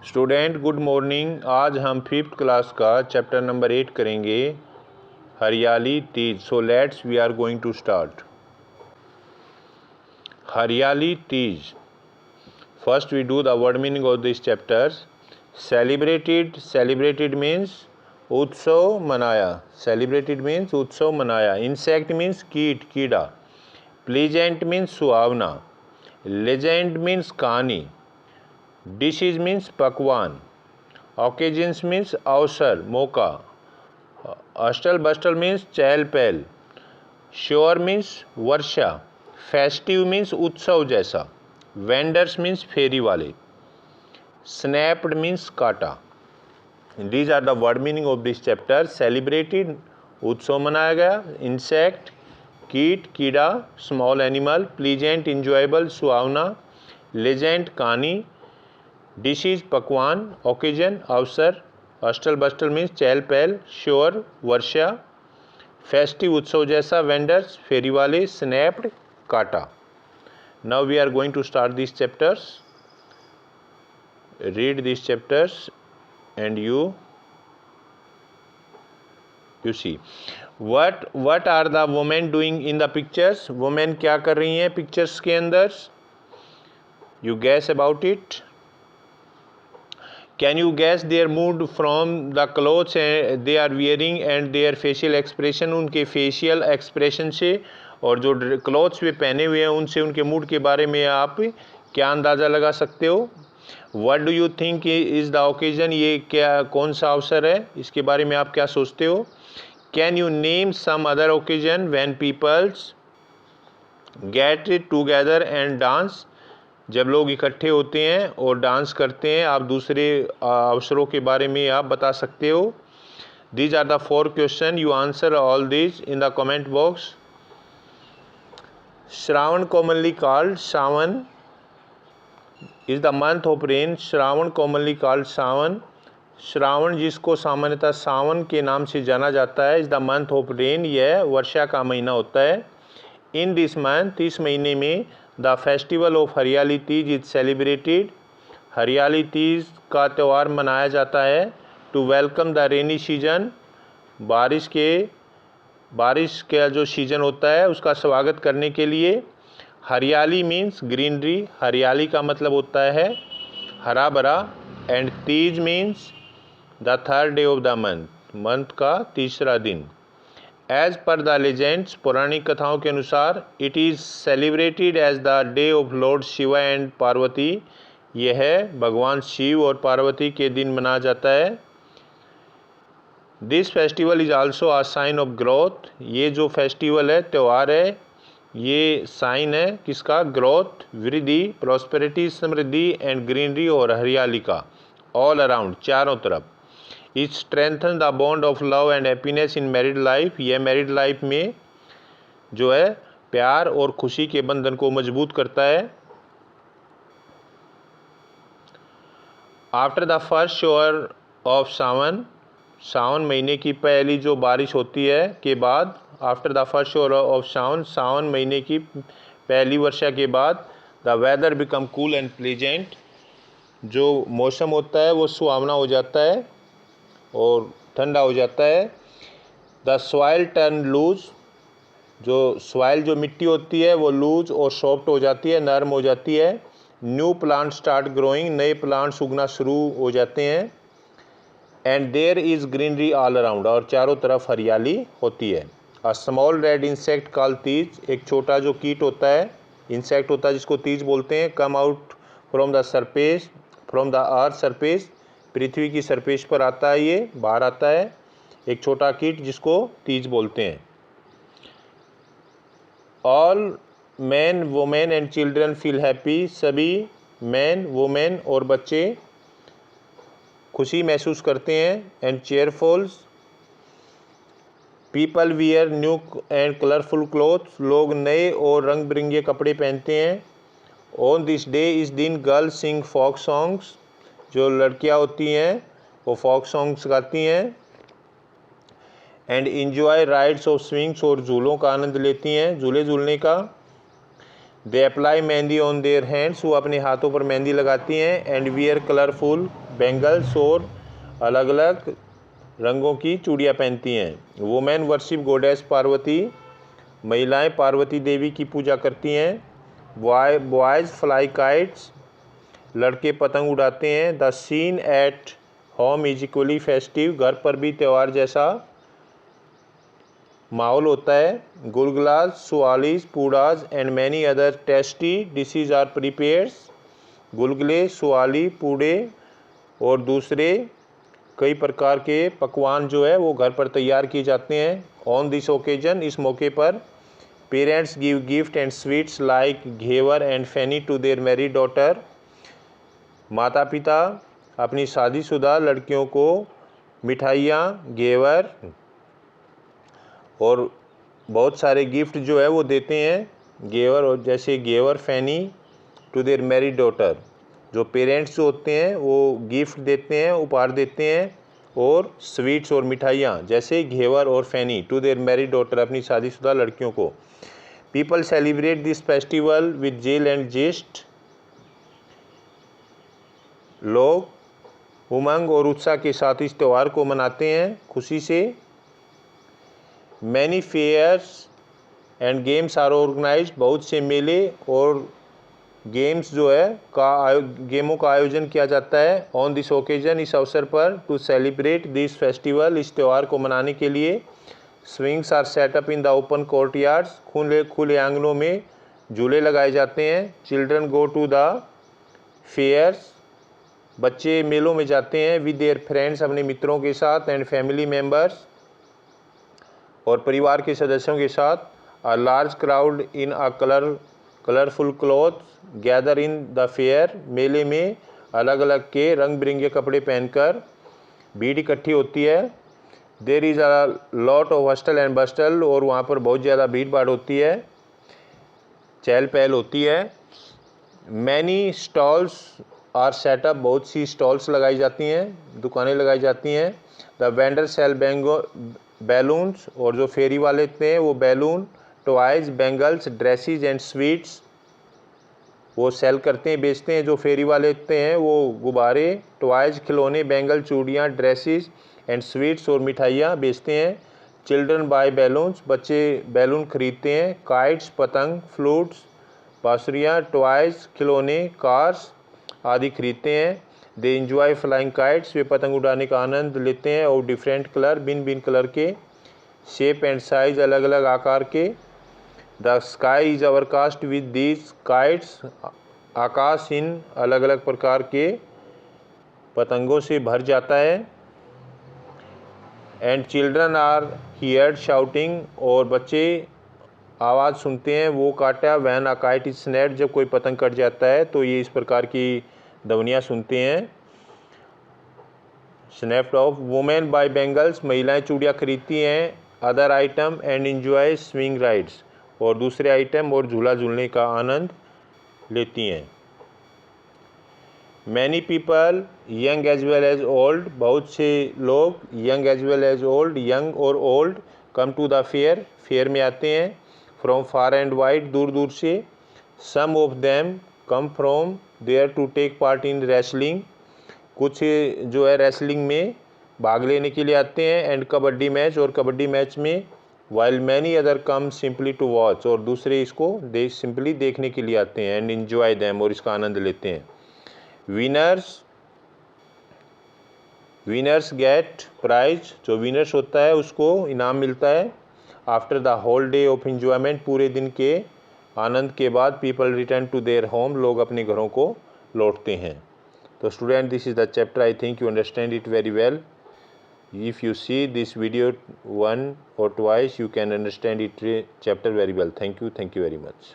Student good morning. आज हम 5th class का चैप्टर नंबर 8 करेंगे, Hariyali Teej. So let's we are going to start. Hariyali Teej. First we do the word meaning of this chapter. Celebrated means उत्सव मनाया। Celebrated means उत्सव मनाया। Insect means कीट कीड़ा। प्लीजेंट मीन्स सुहावना। लेजेंड मीन्स कहानी। डिशेज मीन्स पकवान। ओकेजन्स मीन्स अवसर मौका। हस्टल बस्टल मीन्स चहल पहल। श्योर मीन्स वर्षा। फेस्टिव मीन्स उत्सव जैसा। वेंडर्स मीन्स फेरी वाले। स्नैप्ड मीन्स काटा। These are the word meaning of this chapter. Celebrated उत्सव मनाया गया। इंसेक्ट कीट कीड़ा स्मॉल एनिमल। प्लीजेंट इंजॉयबल सुहावना। लेजेंड कहानी। डिशेज पकवान। ओकेजन अवसर। हस्टल बस्टल मीन्स चहल पहल। श्योर वर्षा। फेस्टिव उत्सव जैसा। वेंडर्स फेरी वाले। स्नैप्ड काटा। Now we are going to start this chapters. Read this chapters and you see what are the women doing in the pictures. Women क्या कर रही हैं पिक्चर्स के अंदर। You guess about it. Can you guess their mood from the clothes they are wearing and their facial expression। उनके facial expression से और जो clothes वे पहने हुए हैं उनसे उनके मूड के बारे में आप क्या अंदाज़ा लगा सकते हो। What do you think is the occasion। ये क्या कौन सा अवसर है, इसके बारे में आप क्या सोचते हो। Can you name some other occasion when people get together and dance। जब लोग इकट्ठे होते हैं और डांस करते हैं, आप दूसरे अवसरों के बारे में आप बता सकते हो। These are the 4 question. You answer all these in the comment box. Shravan commonly called Sawan is the month of rain. Shravan commonly called Sawan. Shravan जिसको सामान्यतः सावन के नाम से जाना जाता है, is the month of rain. यह वर्षा का महीना होता है। इन दिस मंथ इस महीने में द फेस्टिवल ऑफ हरियाली तीज इज सेलिब्रेटेड। हरियाली तीज का त्यौहार मनाया जाता है। To welcome the rainy season. बारिश का जो सीजन होता है उसका स्वागत करने के लिए। हरियाली मीन्स ग्रीनरी। हरियाली का मतलब होता है हरा भरा। And Teej means the 3rd day of the month का तीसरा दिन। एज पर द लेजेंड्स पौराणिक कथाओं के अनुसार it is celebrated as the day of Lord Shiva and Parvati. यह भगवान शिव और पार्वती के दिन मनाया जाता है। This festival is also a sign of growth. ये जो फेस्टिवल है त्यौहार है, ये साइन है किसका, ग्रोथ वृद्धि, प्रॉस्पेरिटी समृद्धि एंड ग्रीनरी और हरियाली का, ऑल अराउंड चारों तरफ। It strengthen the bond of love and happiness in married life. यह मैरिड लाइफ में जो है प्यार और खुशी के बंधन को मजबूत करता है। After the first shower of Sawan महीने की पहली जो बारिश होती है के बाद, after the first shower of Sawan महीने की पहली वर्षा के बाद, the weather become cool and pleasant. जो मौसम होता है वो सुहावना हो जाता है और ठंडा हो जाता है। The soil turn loose. जो मिट्टी होती है वो लूज और सॉफ्ट हो जाती है, नरम हो जाती है। New plant start growing. नए प्लांट्स उगना शुरू हो जाते हैं। And there is greenery all around. और चारों तरफ हरियाली होती है। A small red insect called Teej. एक छोटा जो कीट होता है, इंसेक्ट होता है जिसको तीज बोलते हैं। Come out from the earth surface. पृथ्वी की सरफेस पर आता है, ये बाहर आता है एक छोटा कीट जिसको तीज बोलते हैं। All man women and children feel happy. सभी मैन वुमेन और बच्चे खुशी महसूस करते हैं। And cheerfuls. People wear new and colourful clothes. लोग नए और रंग बिरंगे कपड़े पहनते हैं। ऑन दिस डे इस दिन गर्ल्स सिंग फोक सॉन्ग्स। जो लड़कियां होती हैं वो फोक सॉन्ग्स गाती हैं। And enjoy rides of swings. और झूलों का आनंद लेती हैं, झूले झूलने का। They apply mehndi on their hands, वो अपने हाथों पर मेहंदी लगाती हैं। एंड वियर कलरफुल बैंगल्स, और अलग अलग रंगों की चूड़ियाँ पहनती हैं। वुमेन वर्शिप गॉडेस पार्वती, महिलाएं पार्वती देवी की पूजा करती हैं। बॉयज़ फ्लाई काइट्स, लड़के पतंग उड़ाते हैं। The scene at home is equally festive, घर पर भी त्यौहार जैसा माहौल होता है। Gulgulas, suhalis, puras and many other tasty dishes are prepares, गुलगुले, सुआली, पूड़े और दूसरे कई प्रकार के पकवान जो है वो घर पर तैयार किए जाते हैं। ऑन दिस ओकेजन, इस मौके पर parents give gift and sweets like ghevar and pheni to their married daughter, माता पिता अपनी शादीशुदा लड़कियों को मिठाइयाँ, घेवर और बहुत सारे गिफ्ट जो है वो देते हैं। घेवर, और जैसे घेवर, फैनी टू देयर मैरिड डॉटर, जो पेरेंट्स जो होते हैं वो गिफ्ट देते हैं, उपहार देते हैं। और स्वीट्स और मिठाइयाँ जैसे घेवर और फैनी टू देयर मैरिड डॉटर, अपनी शादीशुदा लड़कियों को। People celebrate this festival with zeal and zest, लोग उमंग और उत्साह के साथ इस त्यौहार को मनाते हैं, खुशी से। Many fairs and games are organised, बहुत से मेले और गेम्स जो है गेमों का आयोजन किया जाता है। ऑन दिस ओकेजन, इस अवसर पर। टू सेलिब्रेट दिस फेस्टिवल, इस त्यौहार को मनाने के लिए। Swings are set up in the open courtyards, खुले आंगनों में झूले लगाए जाते हैं। Children go to the fairs, बच्चे मेलों में जाते हैं। विद देयर फ्रेंड्स, अपने मित्रों के साथ। एंड फैमिली मेम्बर्स, और परिवार के सदस्यों के साथ। A large crowd in a colourful cloth gather in the fair, मेले में अलग अलग के रंग बिरंगे कपड़े पहनकर भीड़ इकट्ठी होती है। There is a lot of hustle and bustle, और वहाँ पर बहुत ज़्यादा भीड़ भाड़ होती है, चहल पहल होती है। मैनी स्टॉल्स आर सेटअप, बहुत सी स्टॉल्स लगाई जाती हैं, दुकानें लगाई जाती हैं। द वेंडर सेल बैलून्स, और जो फेरी वाले होते हैं वो balloon, toys, bangles, dresses and sweets वो सेल करते हैं, बेचते हैं। जो फेरी वाले होते हैं वो गुब्बारे, टॉयज, खिलौने, बैंगल, चूड़ियाँ, ड्रेसेस एंड स्वीट्स और मिठाइयाँ बेचते हैं। चिल्ड्रन बाय बैलून्स, बच्चे बैलून खरीदते हैं। काइट्स, पतंग, फ्लूट्स, बांसुरियाँ, टॉयज, खिलौने, कार्स आदि खरीदते हैं। दे इंजॉय फ्लाइंग काइट्स, वे पतंग उड़ाने का आनंद लेते हैं। और डिफरेंट कलर, भिन्न भिन्न कलर के, शेप एंड साइज, अलग अलग आकार के। The sky is overcast with these kites, आकाश इन अलग अलग प्रकार के पतंगों से भर जाता है। And children are heard shouting, और बच्चे आवाज़ सुनते हैं वो काटा। When a kite is snapped, जब कोई पतंग कट जाता है तो ये इस प्रकार की ध्वनियाँ सुनते हैं। Snapped of. Women bye bangles, महिलाएं चूड़ियाँ खरीदती हैं। Other item and enjoy swing rides, और दूसरे आइटम और झूला झूलने का आनंद लेती हैं। Many people young as well as old, बहुत से लोग young as well as old, young और old, come to the fair, fair में आते हैं। फ्रॉम फार एंड वाइड, दूर दूर से। Some of them come from there to take part in wrestling, कुछ जो है रेसलिंग में भाग लेने के लिए आते हैं। एंड कबड्डी मैच, और कबड्डी मैच में। While many other come simply to watch, और दूसरे इसको सिंपली देखने के लिए आते हैं। एंड एंजॉय दैम, और इसका आनंद लेते हैं। विनर्स गेट प्राइज, जो विनर्स होता है उसको इनाम मिलता है। After the whole day of enjoyment, पूरे दिन के आनंद के बाद। People return to their home, लोग अपने घरों को लौटते हैं। तो student, this is the chapter, I think you understand it very well. If you see this video one or twice, you can understand it chapter very well. Thank you very much.